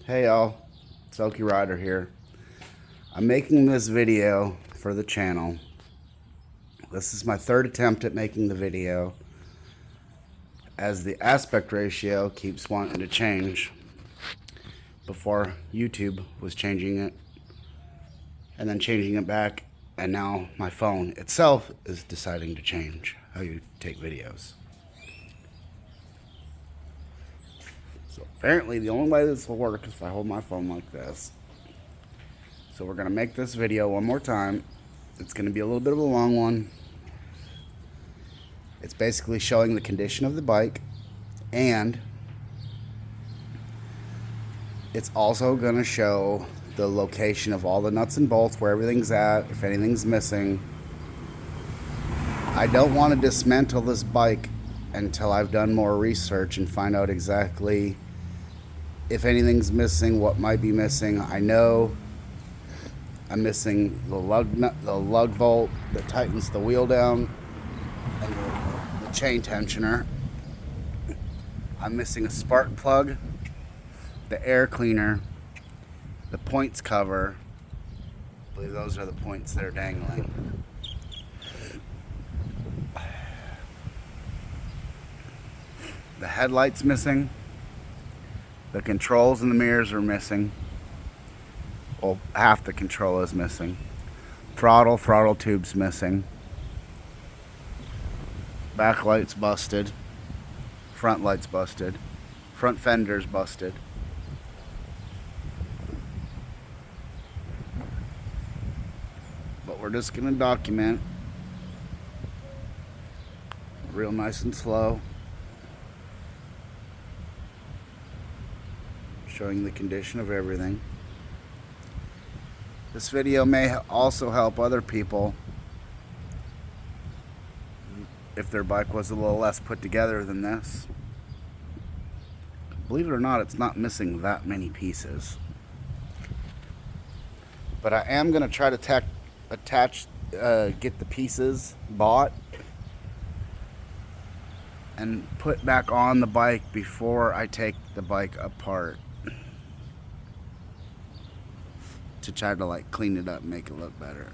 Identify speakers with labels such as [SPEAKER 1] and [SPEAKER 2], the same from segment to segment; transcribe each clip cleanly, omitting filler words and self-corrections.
[SPEAKER 1] Hey y'all, it's Okie Rider here. I'm making this video for the channel. This is my third attempt at making the video, as the aspect ratio keeps wanting to change. Before, YouTube was changing it and then changing it back, and now my phone itself is deciding to change how you take videos. So apparently the only way this will work is if I hold my phone like this. So we're going to make this video one more time. It's going to be a little bit of a long one. It's basically showing the condition of the bike, and it's also going to show the location of all the nuts and bolts, where everything's at, if anything's missing. I don't want to dismantle this bike until I've done more research and find out exactly if anything's missing, what might be missing. I know I'm missing the lug nut, the lug bolt that tightens the wheel down, and the chain tensioner. I'm missing a spark plug, the air cleaner, the points cover. I believe those are the points that are dangling. The headlight's missing. The controls and the mirrors are missing. Well, half the control is missing. Throttle tube's missing. Back light's busted. Front light's busted. Front fender's busted. But we're just gonna document real nice and slow, showing the condition of everything. This video may also help other people if their bike was a little less put together than this. Believe it or not, it's not missing that many pieces. But I am going to try to get the pieces bought and put back on the bike before I take the bike apart, to try to clean it up and make it look better.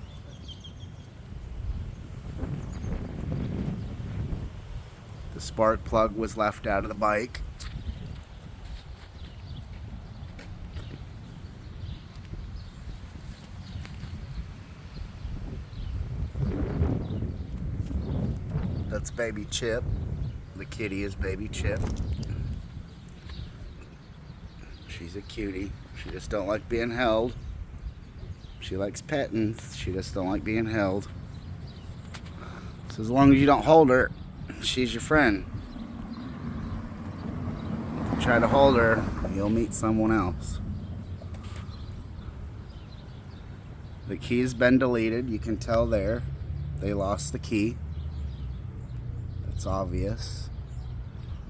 [SPEAKER 1] The spark plug was left out of the bike. That's baby Chip. The kitty is baby Chip. She's a cutie. She just don't like being held. She likes petting. She just don't like being held. So as long as you don't hold her, she's your friend. If you try to hold her, you'll meet someone else. The key's been deleted. You can tell there. They lost the key. It's obvious.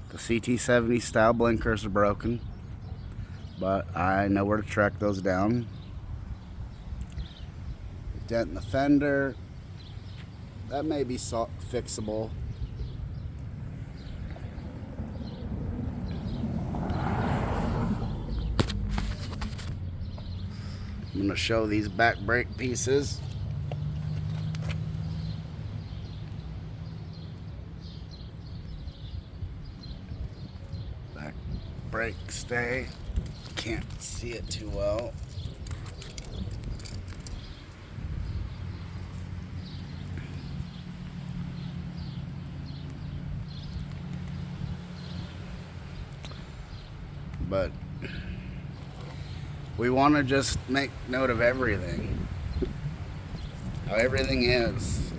[SPEAKER 1] The ct90 style blinkers are broken, but I know where to track those down. Dent in the fender, that may be fixable. I'm going to show these back brake pieces. Back brake stay. Can't see it too well. But we want to just make note of everything, how everything is.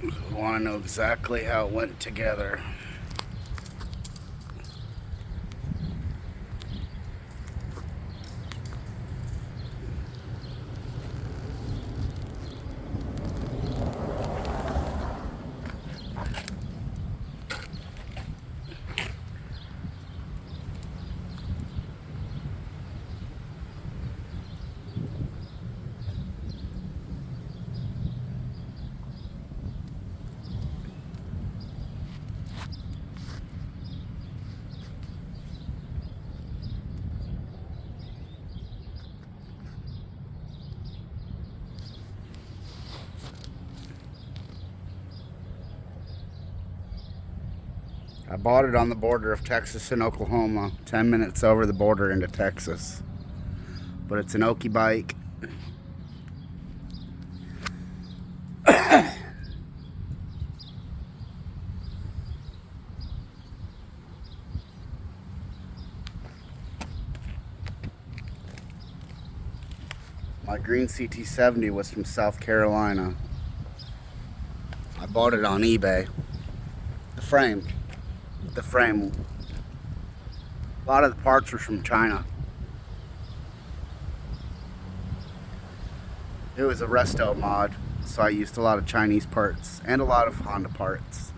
[SPEAKER 1] We want to know exactly how it went together. I bought it on the border of Texas and Oklahoma, 10 minutes over the border into Texas. But it's an Okie bike. My green ct90 was from South Carolina. I bought it on eBay. The frame. A lot of the parts were from China. It was a resto mod, so I used a lot of Chinese parts and a lot of Honda parts.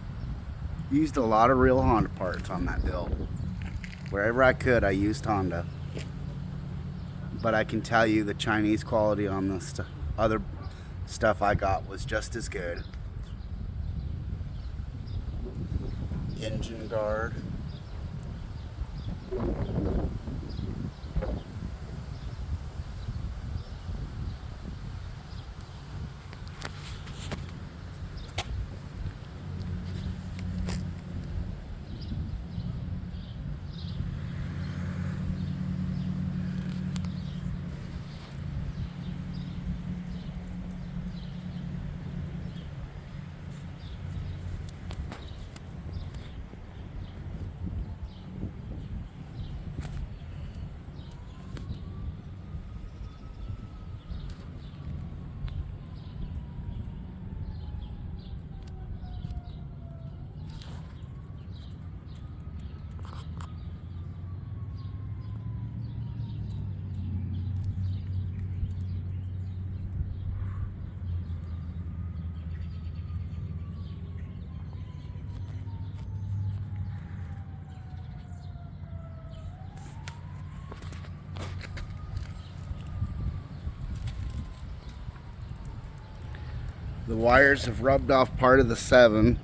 [SPEAKER 1] Used a lot of real Honda parts on that build. Wherever I could, I used Honda. But I can tell you the Chinese quality on the other stuff I got was just as good. Engine guard. The wires have rubbed off part of the 7,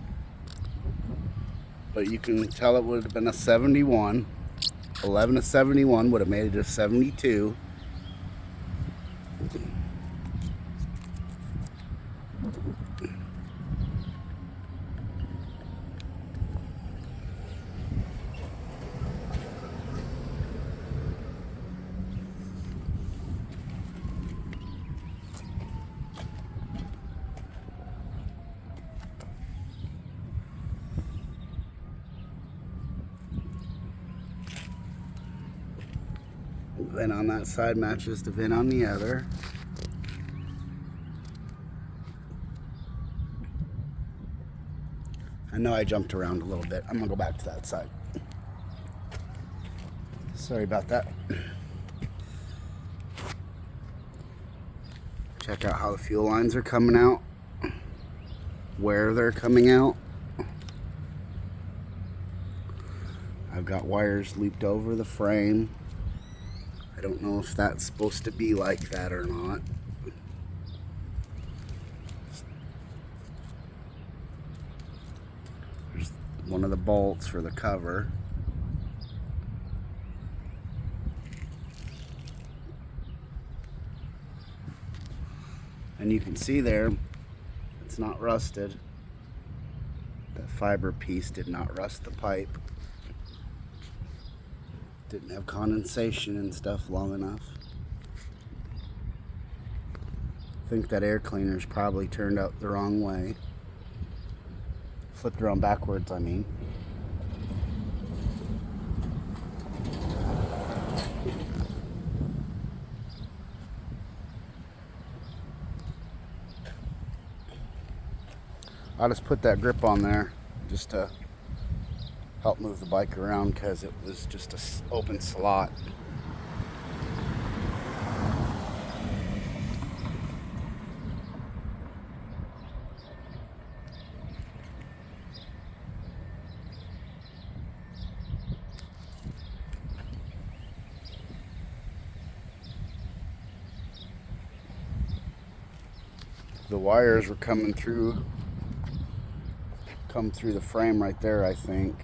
[SPEAKER 1] but you can tell it would have been a 71. 11 to 71 would have made it a 72. The vent on that side matches the vent on the other. I know I jumped around a little bit. I'm gonna go back to that side. Sorry about that. Check out how the fuel lines are coming out, where they're coming out. I've got wires looped over the frame. I don't know if that's supposed to be like that or not. There's one of the bolts for the cover. And you can see there, it's not rusted. That fiber piece did not rust the pipe. Didn't have condensation and stuff long enough. I think that air cleaner's probably turned out the wrong way. Flipped around backwards, I mean. I just put that grip on there just to help move the bike around because it was just an open slot. The wires were come through the frame right there, I think.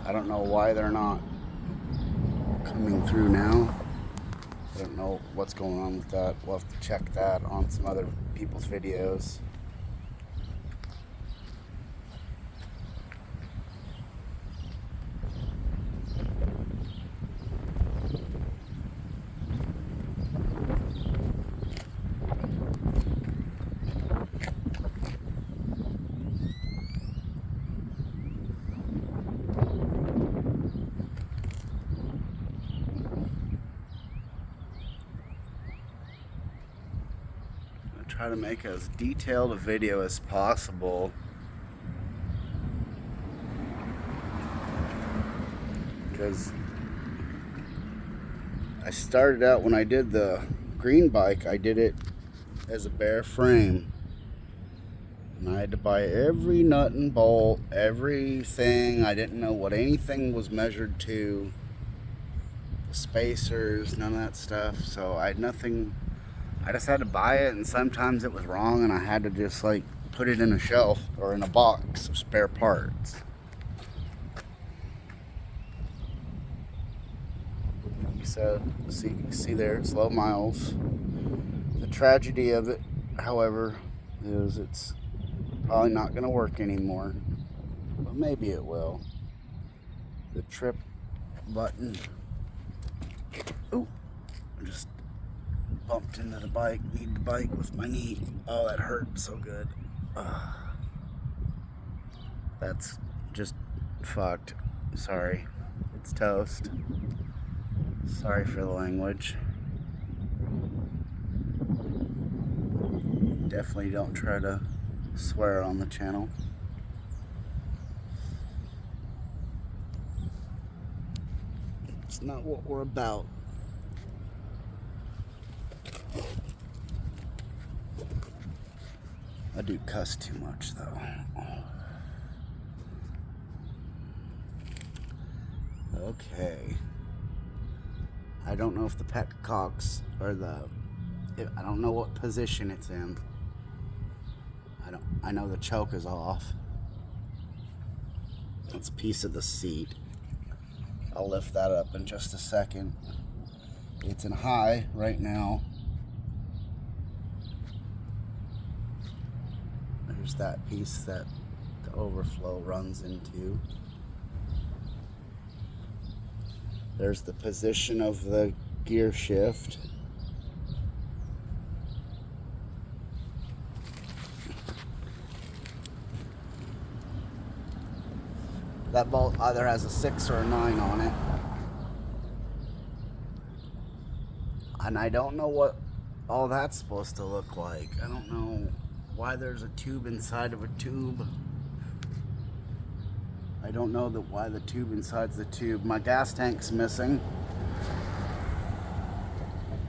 [SPEAKER 1] I don't know why they're not coming through now. I don't know what's going on with that. We'll have to check that on some other people's videos. try to make as detailed a video as possible. Because I started out, when I did the green bike, I did it as a bare frame. And I had to buy every nut and bolt, everything. I didn't know what anything was measured to. The spacers, none of that stuff. So I had nothing. I just had to buy it, and sometimes it was wrong, and I had to just like put it in a shelf or in a box of spare parts. So see there, it's low miles. The tragedy of it, however, is it's probably not going to work anymore, but maybe it will. The trip button. Ooh, I just bumped into the bike. Need the bike with my knee. Oh, that hurt so good. That's just fucked. Sorry, it's toast. Sorry for the language. Definitely don't try to swear on the channel. It's not what we're about. I do cuss too much though. Okay. I don't know if the petcocks or I don't know what position it's in. I know the choke is off. It's a piece of the seat. I'll lift that up in just a second. It's in high right now. There's that piece that the overflow runs into. There's the position of the gear shift. That bolt either has a 6 or a 9 on it. And I don't know what all that's supposed to look like. I don't know why there's a tube inside of a tube. I don't know why the tube inside's the tube. My gas tank's missing.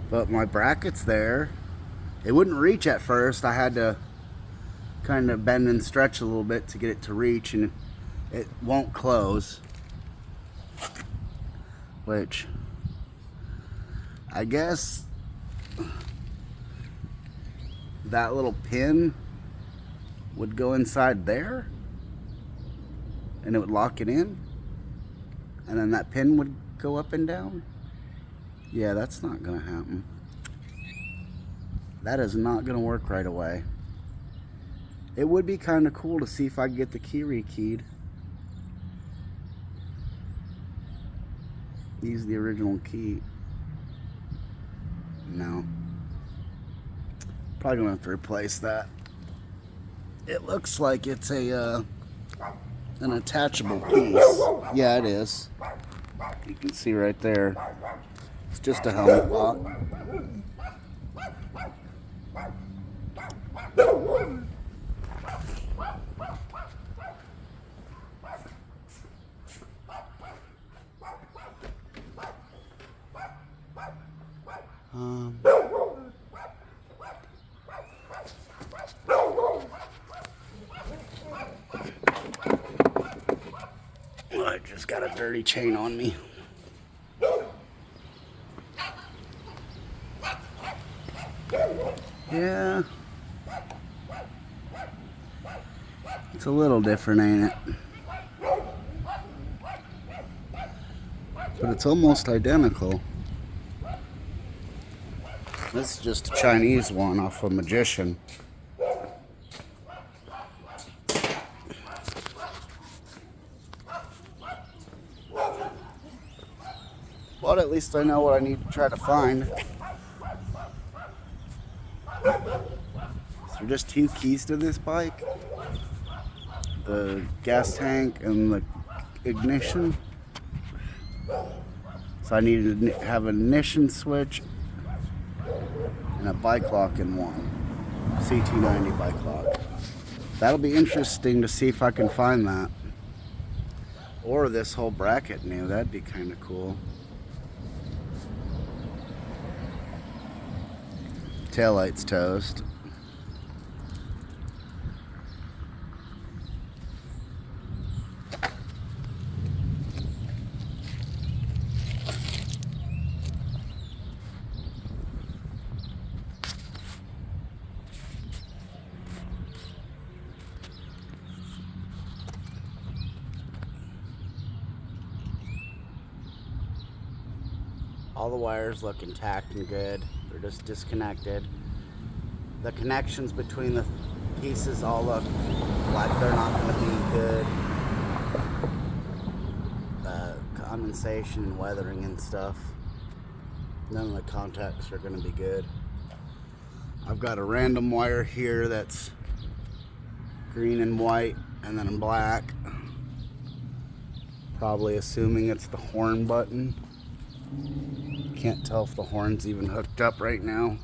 [SPEAKER 1] But my bracket's there. It wouldn't reach at first. I had to kind of bend and stretch a little bit to get it to reach, and it won't close. Which, I guess that little pin would go inside there and it would lock it in, and then that pin would go up and down. Yeah, that's not gonna happen. That is not gonna work right away. It would be kind of cool to see if I could get the key rekeyed. Use the original key. No. Probably gonna have to replace that. It looks like it's an attachable piece. Yeah, it is. You can see right there. It's just a helmet lock. I just got a dirty chain on me. Yeah. It's a little different, ain't it? But it's almost identical. This is just a Chinese one off a Magician. But at least I know what I need to try to find. So just 2 keys to this bike. The gas tank and the ignition. So I need to have an ignition switch and a bike lock in one. ct90 bike lock. That'll be interesting to see if I can find that. Or this whole bracket new. That'd be kind of cool. Taillight's toast. All the wires look intact and good. They're just disconnected. The connections between the pieces all look like they're not going to be good. Condensation and weathering and stuff. None of the contacts are going to be good. I've got a random wire here that's green and white and then in black. Probably assuming it's the horn button. Can't tell if the horn's even hooked up right now.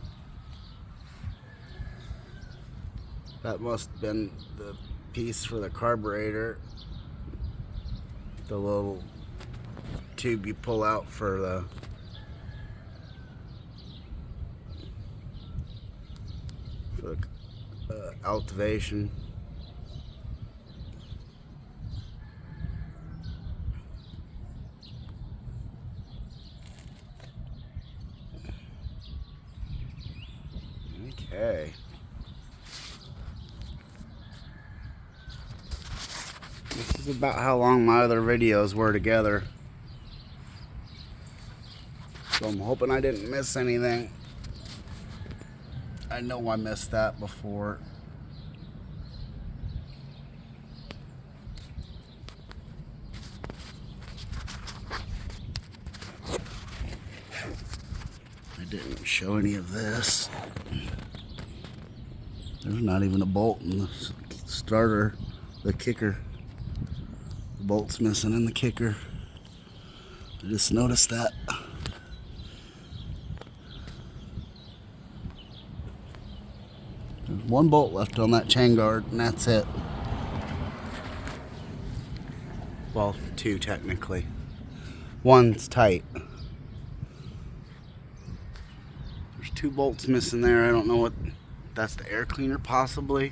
[SPEAKER 1] That must have been the piece for the carburetor. The little tube you pull out for the activation. Okay. This is about how long my other videos were together. So I'm hoping I didn't miss anything. I know I missed that before. I didn't show any of this. There's not even a bolt in the starter, the kicker. The bolt's missing in the kicker. I just noticed that. There's one bolt left on that chain guard, and that's it. Well, two technically. One's tight. There's two bolts missing there. I don't know what. That's the air cleaner, possibly.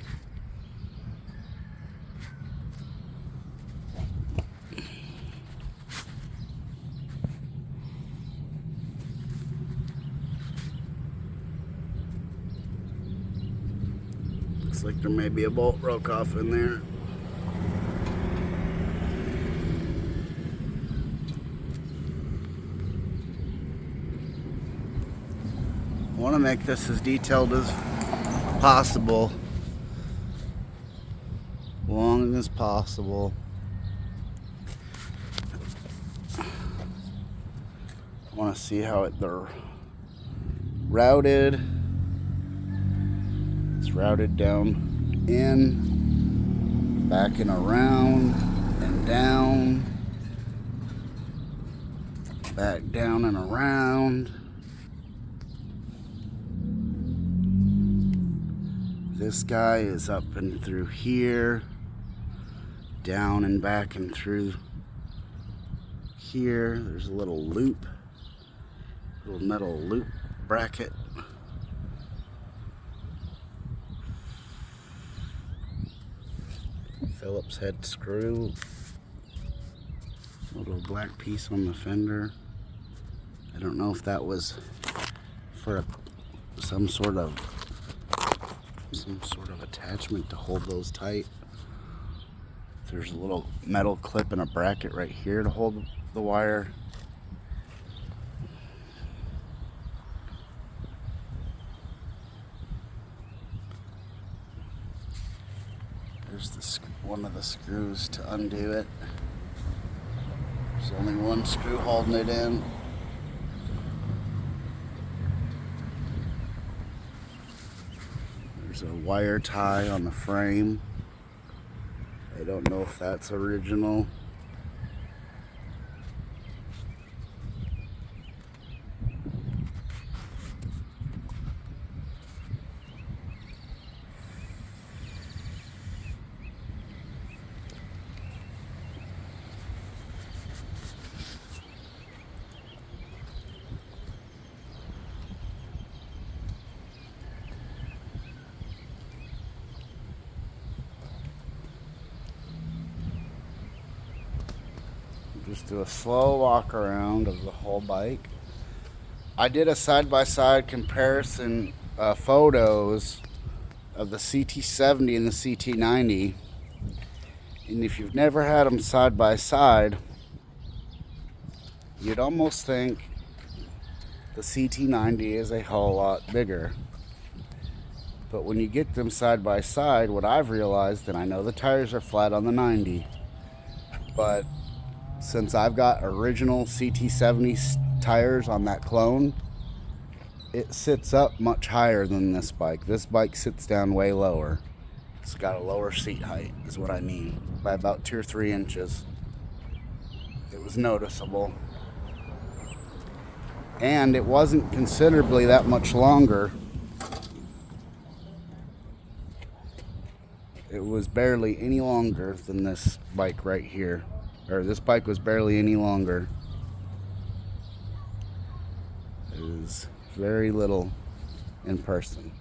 [SPEAKER 1] Looks like there may be a bolt broke off in there. I want to make this as detailed as possible, long as possible. I want to see how they're routed. It's routed down in, back and around, and down, back down and around. This guy is up and through here, down and back and through here. There's a little loop, little metal loop bracket. Phillips head screw, little black piece on the fender. I don't know if that was for some sort of attachment to hold those tight. There's a little metal clip and a bracket right here to hold the wire. There's one of the screws to undo it. There's only one screw holding it in. There's a wire tie on the frame. I don't know if that's original. Just do a slow walk around of the whole bike. I did a side-by-side comparison photos of the ct90 and the ct90, and if you've never had them side by side, you'd almost think the ct90 is a whole lot bigger. But when you get them side by side, what I've realized, and I know the tires are flat on the 90, but since I've got original ct70 tires on that clone, it sits up much higher than this bike. This bike sits down way lower. It's got a lower seat height, is what I mean, by about 2 or 3 inches. It was noticeable. And it wasn't considerably that much longer. It was barely any longer than this bike right here. Or this bike was barely any longer. It was very little in person.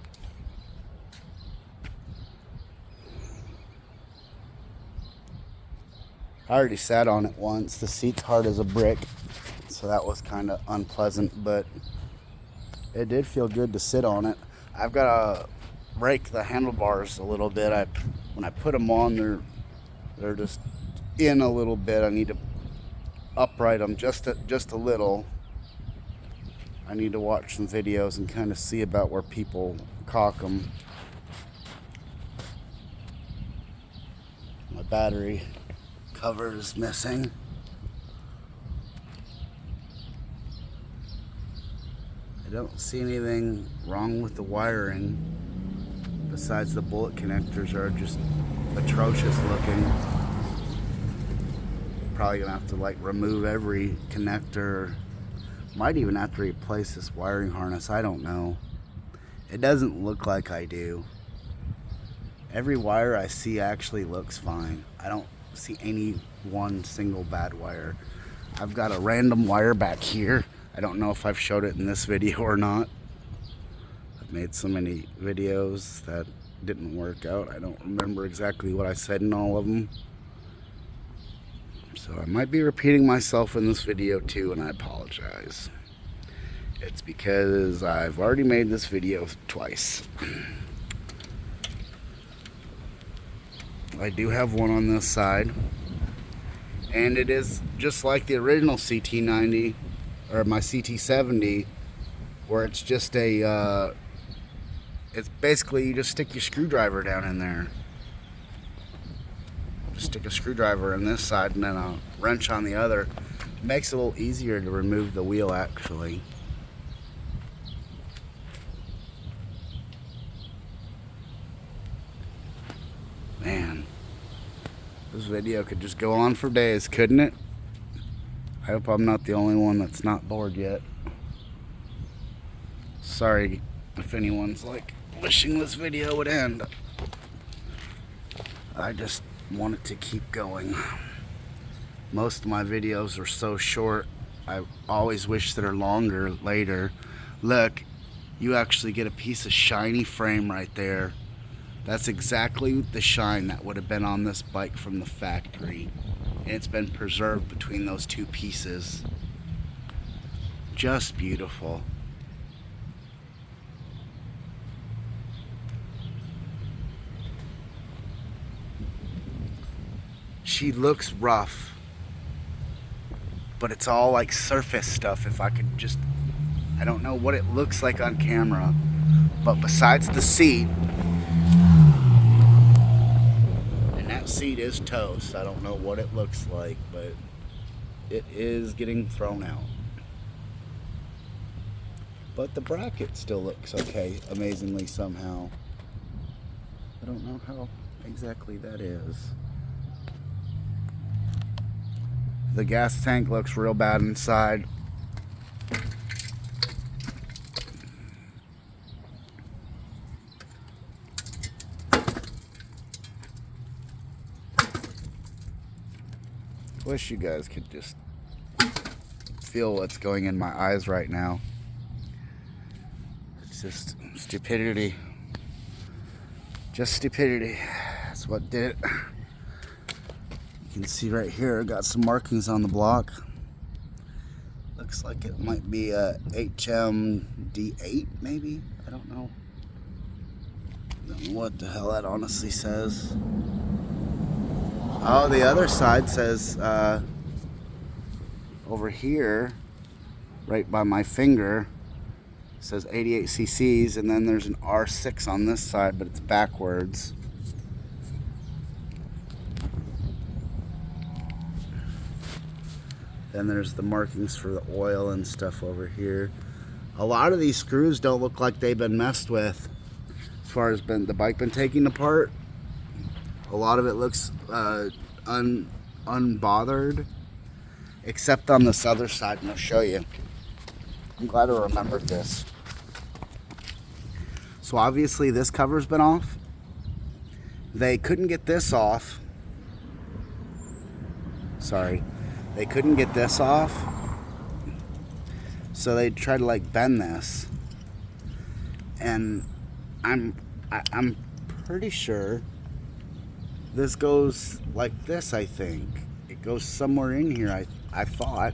[SPEAKER 1] I already sat on it once. The seat's hard as a brick, so that was kind of unpleasant, but it did feel good to sit on it. I've got to rake the handlebars a little bit. When I put them on, they're just in a little bit. I need to upright them just a little. I need to watch some videos and kind of see about where people caulk them. My battery cover is missing. I don't see anything wrong with the wiring besides the bullet connectors are just atrocious looking. Probably gonna have to like remove every connector. Might even have to replace this wiring harness. I don't know. It doesn't look like I do. Every wire I see actually looks fine. I don't see any one single bad wire. I've got a random wire back here. I don't know if I've showed it in this video or not. I've made so many videos that didn't work out. I don't remember exactly what I said in all of them. So I might be repeating myself in this video too, and I apologize. It's because I've already made this video twice. I do have one on this side, and it is just like the original CT90 or my CT70, where it's just a it's basically you just stick your screwdriver down in there. Just stick a screwdriver on this side and then a wrench on the other. It makes it a little easier to remove the wheel actually. Man, this video could just go on for days, couldn't it? I hope I'm not the only one that's not bored yet. Sorry if anyone's like wishing this video would end. I just want it to keep going. Most of my videos are so short. I always wish that are longer later. Look, you actually get a piece of shiny frame right there. That's exactly the shine that would have been on this bike from the factory. And it's been preserved between those two pieces. Just beautiful. She looks rough, but it's all like surface stuff. If I could just, I don't know what it looks like on camera, but besides the seat, and that seat is toast. I don't know what it looks like, but it is getting thrown out. But the bracket still looks okay, amazingly somehow. I don't know how exactly that is. The gas tank looks real bad inside. Wish you guys could just feel what's going in my eyes right now. It's just stupidity. Just stupidity. That's what did it. You can see right here, got some markings on the block. Looks like it might be a HMD8 maybe. I don't know. Don't know what the hell that honestly says. Oh, the other side says over here, right by my finger, says 88 cc's, and then there's an R6 on this side, but it's backwards. Then there's the markings for the oil and stuff over here. A lot of these screws don't look like they've been messed with as far as the bike been taken apart. A lot of it looks unbothered, except on this other side, and I'll show you. I'm glad I remembered this. So obviously this cover's been off. They couldn't get this off. Sorry. They couldn't get this off. So they tried to like bend this. And I'm pretty sure this goes like this, I think. It goes somewhere in here, I thought.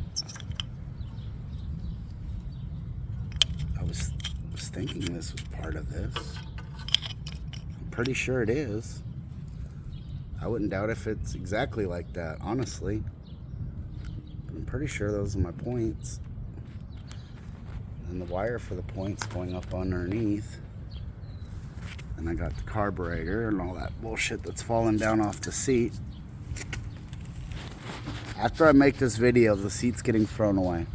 [SPEAKER 1] I was thinking this was part of this. I'm pretty sure it is. I wouldn't doubt if it's exactly like that, honestly. But I'm pretty sure those are my points. And the wire for the points going up underneath. And I got the carburetor and all that bullshit that's falling down off the seat. After I make this video, the seat's getting thrown away.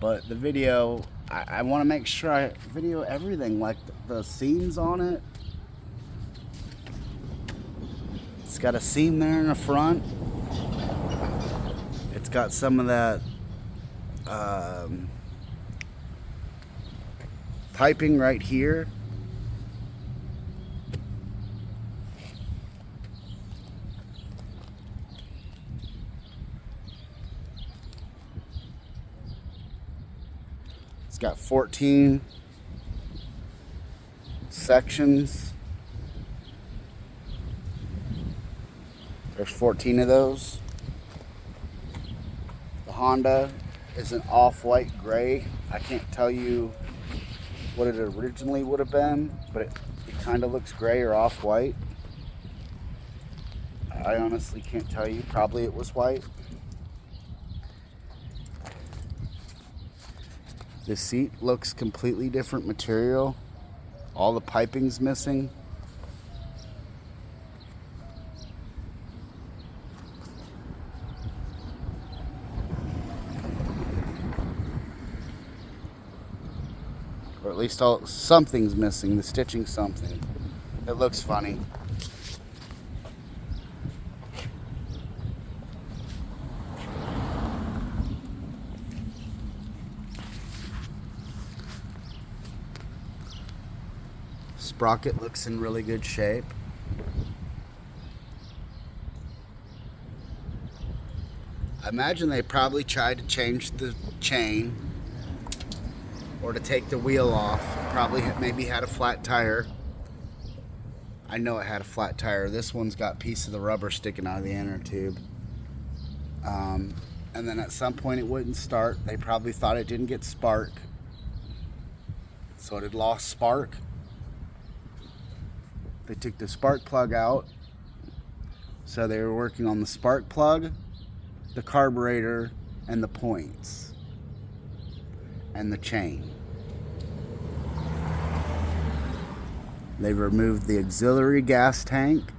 [SPEAKER 1] But the video, I want to make sure I video everything, like the seams on it. It's got a seam there in the front. It's got some of that piping right here. It's got 14 sections. There's 14 of those. The Honda is an off-white gray. I can't tell you what it originally would have been, but it kind of looks gray or off-white. I honestly can't tell you. Probably it was white. The seat looks completely different material. All the piping's missing. Or at least something's missing. The stitching, something. It looks funny. Sprocket looks in really good shape. I imagine they probably tried to change the chain or to take the wheel off. Probably maybe had a flat tire. I know it had a flat tire. This one's got a piece of the rubber sticking out of the inner tube. And then at some point it wouldn't start. They probably thought it didn't get spark. So it had lost spark. They took the spark plug out. So they were working on the spark plug, the carburetor, and the points. And the chain. They've removed the auxiliary gas tank.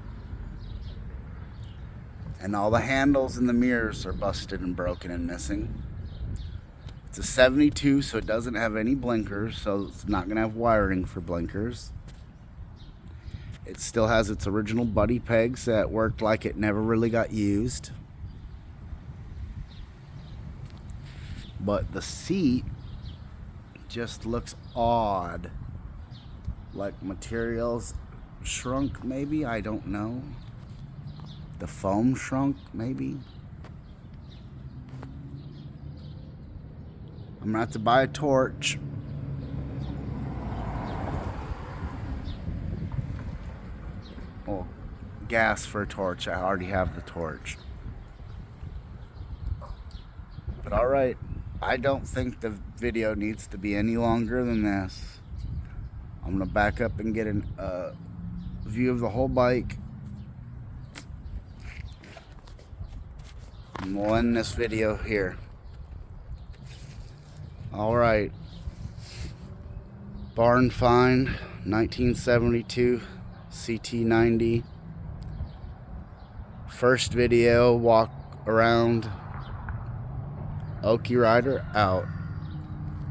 [SPEAKER 1] And all the handles and the mirrors are busted and broken and missing. It's a 72, so it doesn't have any blinkers, so it's not going to have wiring for blinkers. It still has its original buddy pegs that worked like it never really got used. But the seat just looks odd. Like materials shrunk maybe, I don't know. The foam shrunk maybe. I'm gonna have to buy a torch. Well, gas for a torch. I already have the torch. But alright, I don't think the video needs to be any longer than this. I'm going to back up and get a view of the whole bike. And we'll end this video here. Alright. Barn find, 1972 ct90. First video walk around. Okie Rider out.